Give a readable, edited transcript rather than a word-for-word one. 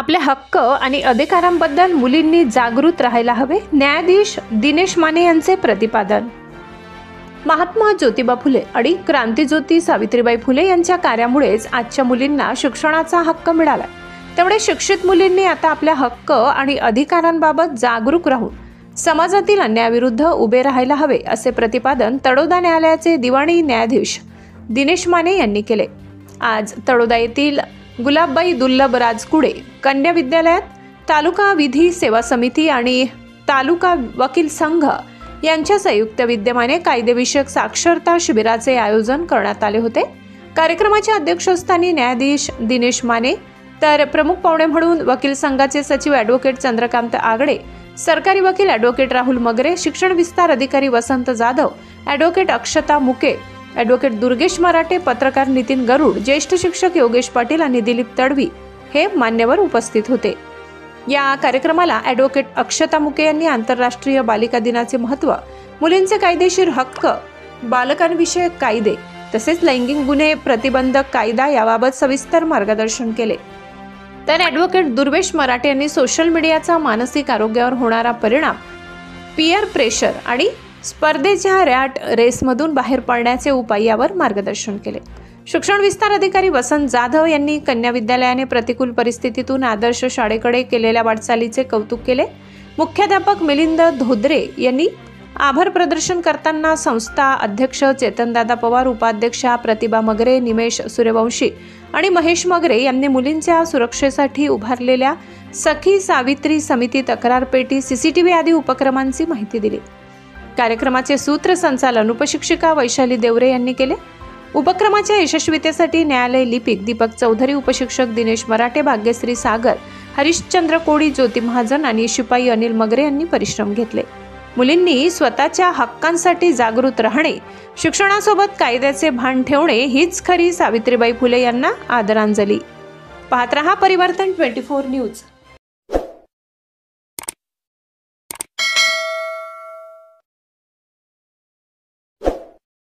आपले हक्क आणि अधिकारांबद्दल मुलींनी जागृत राहायला हवे. न्यायाधीश दिनेश माने यांचे प्रतिपादन. महात्मा ज्योतिबा फुले आणि क्रांतिज्योती सावित्रीबाई फुले यांच्या कार्यामुळेच आजच्या मुलींना शिक्षणाचा हक्क मिळाला. त्यामुळे शिक्षित मुलींनी आता आपल्या हक्क आणि अधिकारांबाबत जागरूक राहून समाजातील अन्यायाविरुद्ध उभे राहायला हवे, असे प्रतिपादन तळोदा न्यायालयाचे दिवाणी न्यायाधीश दिनेश माने यांनी केले. आज तळोदा येथील गुलाबबाई दुर्लभ राजकुडे कन्या विद्यालयात तालुका विधी सेवा समिती आणि तालुका वकील संघ यांच्या संयुक्त विद्यमाने कायदेविषयक साक्षरता शिबिराचे आयोजन करण्यात आले होते. कार्यक्रमाच्या अध्यक्षस्थानी न्यायाधीश दिनेश माने, तर प्रमुख पाहुणे म्हणून वकील संघाचे सचिव ॲडव्होकेट चंद्रकांत आगडे, सरकारी वकील ॲडव्होकेट राहुल मगरे, शिक्षण विस्तार अधिकारी वसंत जाधव, ॲडव्होकेट अक्षता मुके, ॲडव्होकेट दुर्गेश मराठे, पत्रकार नितीन गरुड, ज्येष्ठ शिक्षक योगेश पाटील आणि दिलीप तडवी हे मान्यवर उपस्थित होते. या कार्यक्रमाला ॲडव्होकेट अक्षता मुके यांनी आंतरराष्ट्रीय बालिका दिनाचे महत्त्व, मुलींचे कायदेशीर हक्क, बालकांविषयक कायदे तसेच लैंगिक गुन्हे प्रतिबंधक कायदा याबाबत सविस्तर मार्गदर्शन केले. तर ॲडव्होकेट दुर्गेश मराठे यांनी सोशल मीडियाचा मानसिक आरोग्यावर होणारा परिणाम, पीअर प्रेशर आणि स्पर्धेच्या रॅट रेसमधून बाहेर पडण्याचे उपाय यावर मार्गदर्शन केले. शिक्षण विस्तार अधिकारी वसंत जाधव यांनी कन्या विद्यालयाने प्रतिकूल परिस्थितीतून आदर्श शाळेकडे केलेल्या वाटचालीचे कौतुक केले. मुख्याध्यापक मिलिंद धोद्रे यांनी आभार प्रदर्शन करताना संस्था अध्यक्ष चेतनदादा पवार, उपाध्यक्षा प्रतिभा मगरे, निमेश सूर्यवंशी आणि महेश मगरे यांनी मुलींच्या सुरक्षेसाठी उभारलेल्या सखी सावित्री समिती, तक्रार पेटी, सीसीटीव्ही आदी उपक्रमांची माहिती दिली. कार्यक्रमाचे सूत्रसंचालन उपशिक्षिका वैशाली देवरे यांनी केले. उपक्रमाच्या यशस्वीतेसाठी न्यायालय लिपिक दीपक चौधरी, उपशिक्षक दिनेश मराठे, भाग्यश्री सागर, हरिश्चंद्र कोळी, ज्योती महाजन आणि शिपाई अनिल मगरे यांनी परिश्रम घेतले. मुलींनी स्वतःच्या हक्कांसाठी जागृत राहणे, शिक्षणासोबत कायद्याचे भान ठेवणे हीच खरी सावित्रीबाई फुले यांना आदरांजली. पाहत रहा परिवर्तन 24 न्यूज.